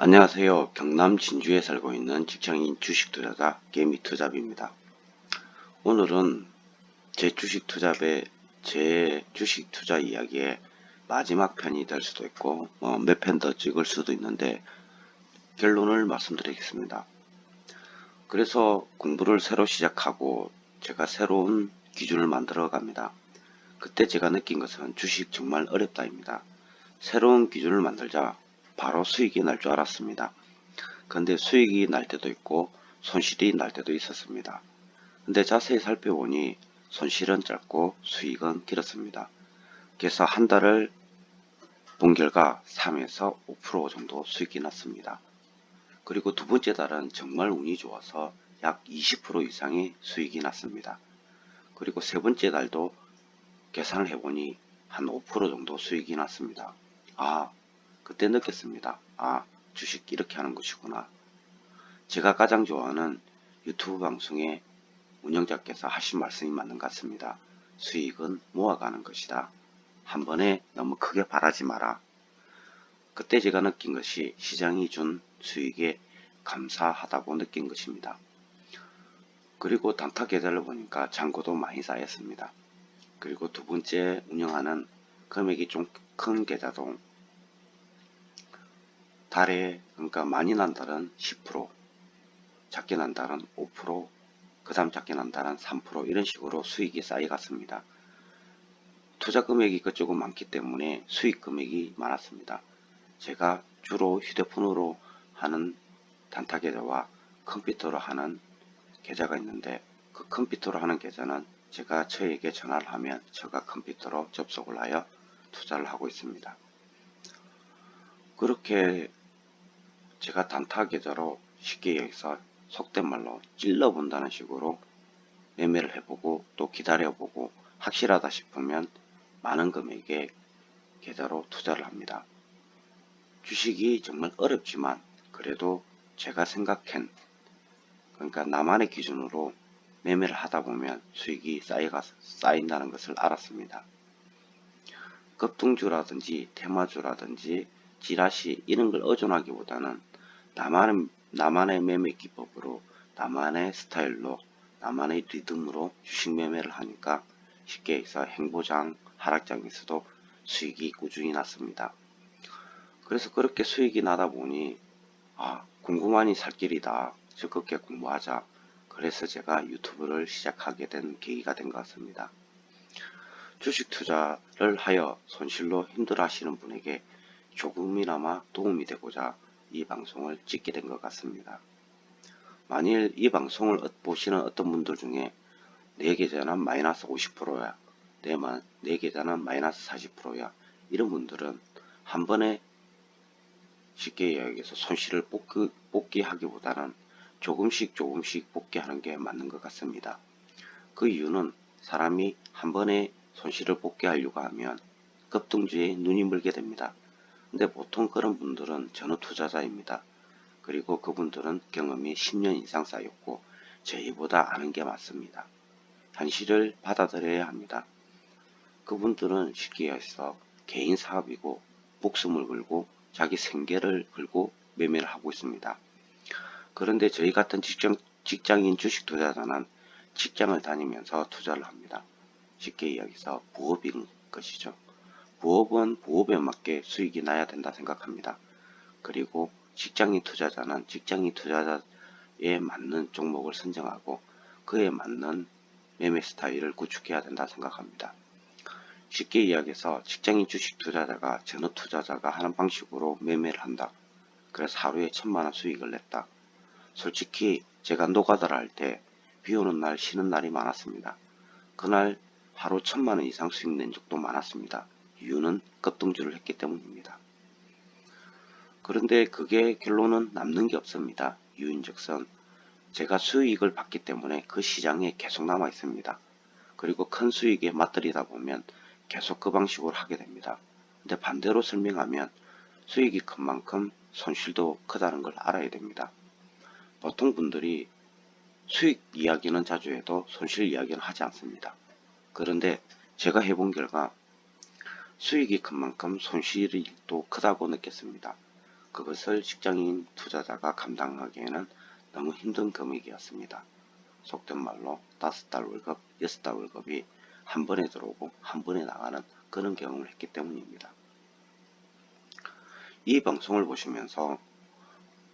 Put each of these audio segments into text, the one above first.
안녕하세요. 경남 진주에 살고 있는 직장인 주식 투자자 개미 투잡입니다. 오늘은 제 주식 투자 이야기의 마지막 편이 될 수도 있고 몇 편 더 찍을 수도 있는데 결론을 말씀드리겠습니다. 그래서 공부를 새로 시작하고 제가 새로운 기준을 만들어 갑니다. 그때 제가 느낀 것은 주식 정말 어렵다입니다. 새로운 기준을 만들자 바로 수익이 날 줄 알았습니다. 근데 수익이 날 때도 있고 손실이 날 때도 있었습니다. 근데 자세히 살펴보니 손실은 짧고 수익은 길었습니다. 그래서 한 달을 본 결과 3에서 5% 정도 수익이 났습니다. 그리고 두 번째 달은 정말 운이 좋아서 약 20% 이상의 수익이 났습니다. 그리고 세 번째 달도 계산을 해보니 한 5% 정도 수익이 났습니다. 그때 느꼈습니다. 주식 이렇게 하는 것이구나. 제가 가장 좋아하는 유튜브 방송의 운영자께서 하신 말씀이 맞는 것 같습니다. 수익은 모아가는 것이다. 한 번에 너무 크게 바라지 마라. 그때 제가 느낀 것이 시장이 준 수익에 감사하다고 느낀 것입니다. 그리고 단타 계좌를 보니까 잔고도 많이 쌓였습니다. 그리고 두 번째 운영하는 금액이 좀 큰 계좌도 달에 그러니까 많이 난 달은 10%, 작게 난 달은 5%, 그 다음 작게 난 달은 3% 이런 식으로 수익이 쌓여갔습니다. 투자 금액이 그쪽은 많기 때문에 수익 금액이 많았습니다. 제가 주로 휴대폰으로 하는 단타 계좌와 컴퓨터로 하는 계좌가 있는데 그 컴퓨터로 하는 계좌는 제가 저에게 전화를 하면 제가 컴퓨터로 접속을 하여 투자를 하고 있습니다. 그렇게 제가 단타 계좌로 쉽게 여기서 속된 말로 찔러본다는 식으로 매매를 해보고 또 기다려보고 확실하다 싶으면 많은 금액의 계좌로 투자를 합니다. 주식이 정말 어렵지만 그래도 제가 생각한 그러니까 나만의 기준으로 매매를 하다 보면 수익이 쌓인다는 것을 알았습니다. 급등주라든지 테마주라든지 지라시 이런 걸 의존하기보다는 나만의 매매 기법으로 나만의 스타일로 나만의 리듬으로 주식 매매를 하니까 쉽게 해서 행보장 하락장에서도 수익이 꾸준히 났습니다. 그래서 그렇게 수익이 나다 보니 궁금하니 살 길이다. 적극게 공부하자. 그래서 제가 유튜브를 시작하게 된 계기가 된 것 같습니다. 주식 투자를 하여 손실로 힘들어 하시는 분에게 조금이나마 도움이 되고자 이 방송을 찍게 된 것 같습니다. 만일 이 방송을 보시는 어떤 분들 중에 내 계좌는 마이너스 50%야. 내 계좌는 마이너스 40%야. 이런 분들은 한 번에 쉽게 이야기해서 손실을 복귀하기보다는 조금씩 복귀하는 게 맞는 것 같습니다. 그 이유는 사람이 한 번에 손실을 복귀하려고 하면 급등주에 눈이 멀게 됩니다. 근데 보통 그런 분들은 전후 투자자입니다. 그리고 그분들은 경험이 10년 이상 쌓였고 저희보다 아는 게 많습니다. 현실을 받아들여야 합니다. 그분들은 쉽게 해서 개인 사업이고 목숨을 걸고 자기 생계를 걸고 매매를 하고 있습니다. 그런데 저희 같은 직장인 주식 투자자는 직장을 다니면서 투자를 합니다. 쉽게 이야기해서 부업인 것이죠. 부업은 부업에 맞게 수익이 나야 된다 생각합니다. 그리고 직장인 투자자는 직장인 투자자에 맞는 종목을 선정하고 그에 맞는 매매 스타일을 구축해야 된다 생각합니다. 쉽게 이야기해서 직장인 주식 투자자가 전업 투자자가 하는 방식으로 매매를 한다. 그래서 하루에 1000만원 수익을 냈다. 솔직히 제가 노가다를 할 때 비 오는 날 쉬는 날이 많았습니다. 그날 하루 1000만원 이상 수익 낸 적도 많았습니다. 이유는 급등주를 했기 때문입니다. 그런데 그게 결론은 남는 게 없습니다. 이유인즉슨 제가 수익을 받기 때문에 그 시장에 계속 남아 있습니다. 그리고 큰 수익에 맞들이다 보면 계속 그 방식으로 하게 됩니다. 근데 반대로 설명하면 수익이 큰 만큼 손실도 크다는 걸 알아야 됩니다. 보통 분들이 수익 이야기는 자주 해도 손실 이야기는 하지 않습니다. 그런데 제가 해본 결과 수익이 큰 만큼 손실이 또 크다고 느꼈습니다. 그것을 직장인 투자자가 감당하기에는 너무 힘든 금액이었습니다. 속된 말로 5달 월급, 6달 월급이 한 번에 들어오고 한 번에 나가는 그런 경험을 했기 때문입니다. 이 방송을 보시면서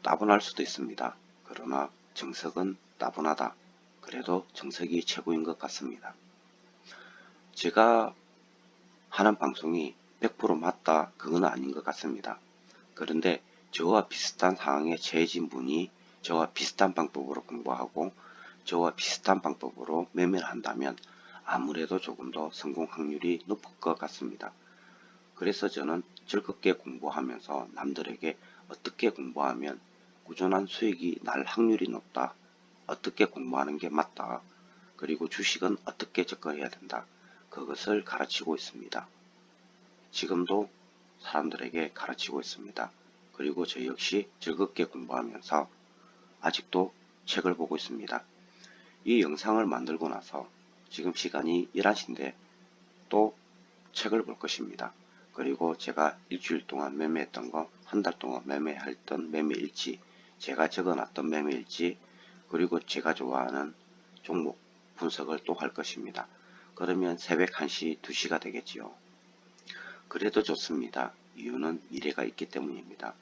따분할 수도 있습니다. 그러나 정석은 따분하다. 그래도 정석이 최고인 것 같습니다. 제가 하는 방송이 100% 맞다, 그건 아닌 것 같습니다. 그런데 저와 비슷한 상황에 처해진 분이 저와 비슷한 방법으로 공부하고 저와 비슷한 방법으로 매매를 한다면 아무래도 조금 더 성공 확률이 높을 것 같습니다. 그래서 저는 즐겁게 공부하면서 남들에게 어떻게 공부하면 꾸준한 수익이 날 확률이 높다, 어떻게 공부하는 게 맞다, 그리고 주식은 어떻게 접근해야 된다, 그것을 가르치고 있습니다. 지금도 사람들에게 가르치고 있습니다. 그리고 저 역시 즐겁게 공부하면서 아직도 책을 보고 있습니다. 이 영상을 만들고 나서 지금 시간이 11시인데 또 책을 볼 것입니다. 그리고 제가 일주일 동안 매매했던 거, 한 달 동안 매매했던 매매일지, 제가 적어놨던 매매일지, 그리고 제가 좋아하는 종목 분석을 또 할 것입니다. 그러면 새벽 1시, 2시가 되겠지요. 그래도 좋습니다. 이유는 미래가 있기 때문입니다.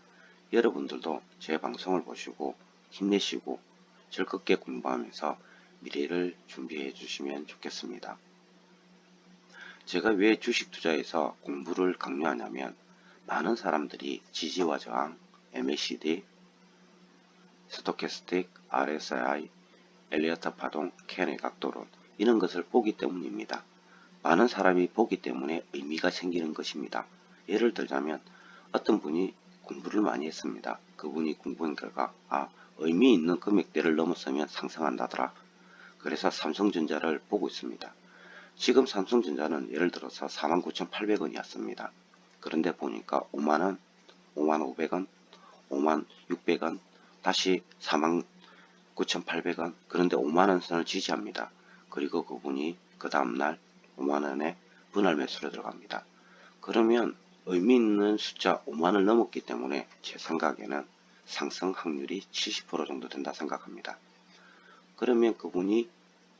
여러분들도 제 방송을 보시고 힘내시고 즐겁게 공부하면서 미래를 준비해 주시면 좋겠습니다. 제가 왜 주식 투자에서 공부를 강요하냐면 많은 사람들이 지지와 저항, MACD, 스토캐스틱, RSI, 엘리어트 파동, 캔의 각도론 이런 것을 보기 때문입니다. 많은 사람이 보기 때문에 의미가 생기는 것입니다. 예를 들자면 어떤 분이 공부를 많이 했습니다. 그분이 공부한 결과 의미 있는 금액대를 넘어서면 상승한다더라. 그래서 삼성전자를 보고 있습니다. 지금 삼성전자는 예를 들어서 49,800원이었습니다. 그런데 보니까 5만원, 5만500원, 5만600원, 다시 49,800원, 그런데 5만원 선을 지지합니다. 그리고 그분이 그 다음날 5만원에 분할 매수로 들어갑니다. 그러면 의미 있는 숫자 5만을 넘었기 때문에 제 생각에는 상승 확률이 70% 정도 된다 생각합니다. 그러면 그분이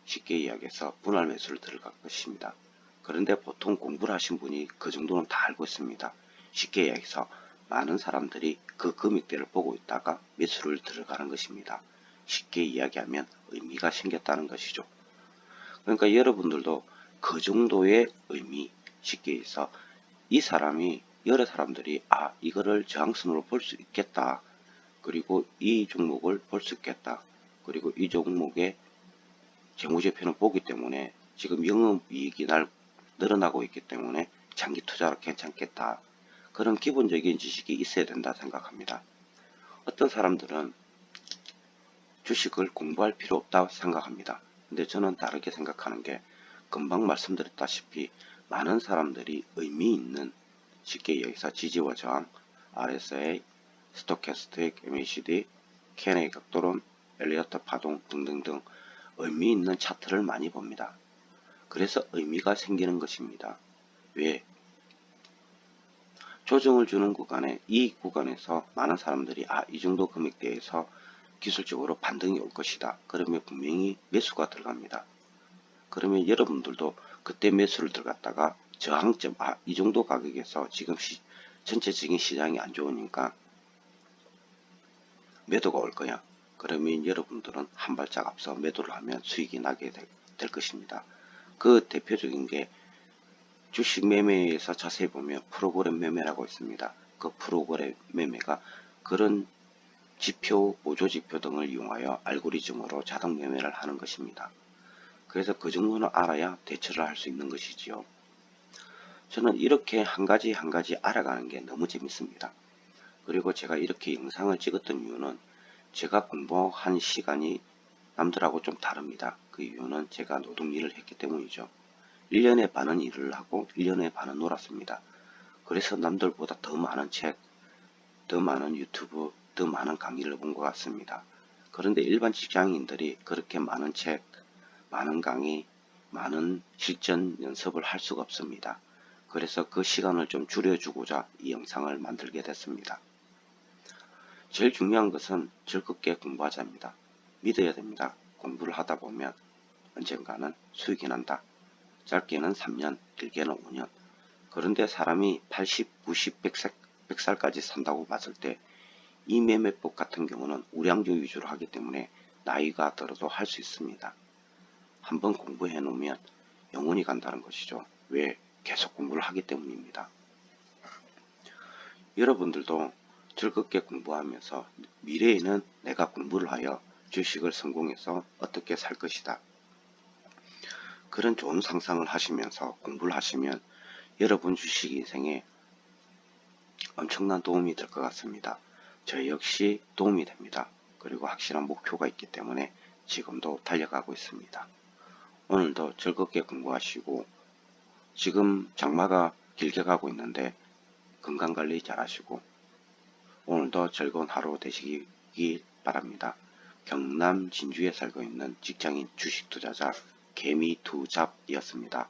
쉽게 이야기해서 분할 매수를 들어갈 것입니다. 그런데 보통 공부를 하신 분이 그 정도는 다 알고 있습니다. 쉽게 이야기해서 많은 사람들이 그 금액대를 보고 있다가 매수를 들어가는 것입니다. 쉽게 이야기하면 의미가 생겼다는 것이죠. 그러니까 여러분들도 그 정도의 의미, 쉽게 해서 이 사람이 여러 사람들이 이거를 저항선으로 볼 수 있겠다. 그리고 이 종목을 볼 수 있겠다. 그리고 이 종목의 재무제표는 보기 때문에 지금 영업이익이 늘어나고 있기 때문에 장기 투자로 괜찮겠다. 그런 기본적인 지식이 있어야 된다 생각합니다. 어떤 사람들은 주식을 공부할 필요 없다고 생각합니다. 근데 저는 다르게 생각하는 게 금방 말씀드렸다시피 많은 사람들이 의미 있는 쉽게 얘기해서 지지와 저항, RSI, 스토캐스틱, MACD, 캔의 각도론, 엘리어트 파동 등등등 의미 있는 차트를 많이 봅니다. 그래서 의미가 생기는 것입니다. 왜? 조정을 주는 구간에 이 구간에서 많은 사람들이 이 정도 금액대에서 기술적으로 반등이 올 것이다. 그러면 분명히 매수가 들어갑니다. 그러면 여러분들도 그때 매수를 들어갔다가 저항점 이 정도 가격에서 지금 전체적인 시장이 안 좋으니까 매도가 올 거야. 그러면 여러분들은 한 발짝 앞서 매도를 하면 수익이 나게 될 것입니다. 그 대표적인 게 주식 매매에서 자세히 보면 프로그램 매매라고 있습니다. 그 프로그램 매매가 그런 지표, 보조 지표 등을 이용하여 알고리즘으로 자동 매매를 하는 것입니다. 그래서 그 정도는 알아야 대처를 할 수 있는 것이지요. 저는 이렇게 한 가지 한 가지 알아가는 게 너무 재밌습니다. 그리고 제가 이렇게 영상을 찍었던 이유는 제가 공부한 시간이 남들하고 좀 다릅니다. 그 이유는 제가 노동일을 했기 때문이죠. 1년에 반은 일을 하고 1년에 반은 놀았습니다. 그래서 남들보다 더 많은 책, 더 많은 유튜브, 더 많은 강의를 본 것 같습니다. 그런데 일반 직장인들이 그렇게 많은 책, 많은 강의, 많은 실전 연습을 할 수가 없습니다. 그래서 그 시간을 좀 줄여주고자 이 영상을 만들게 됐습니다. 제일 중요한 것은 즐겁게 공부하자입니다. 믿어야 됩니다. 공부를 하다 보면 언젠가는 수익이 난다. 짧게는 3년, 길게는 5년. 그런데 사람이 80, 90, 100살까지 산다고 봤을 때 이 매매법 같은 경우는 우량주 위주로 하기 때문에 나이가 들어도 할 수 있습니다. 한번 공부해 놓으면 영원히 간다는 것이죠. 왜? 계속 공부를 하기 때문입니다. 여러분들도 즐겁게 공부하면서 미래에는 내가 공부를 하여 주식을 성공해서 어떻게 살 것이다. 그런 좋은 상상을 하시면서 공부를 하시면 여러분 주식 인생에 엄청난 도움이 될 것 같습니다. 저 역시 도움이 됩니다. 그리고 확실한 목표가 있기 때문에 지금도 달려가고 있습니다. 오늘도 즐겁게 공부하시고 지금 장마가 길게 가고 있는데 건강관리 잘 하시고 오늘도 즐거운 하루 되시기 바랍니다. 경남 진주에 살고 있는 직장인 주식투자자 개미투잡이었습니다.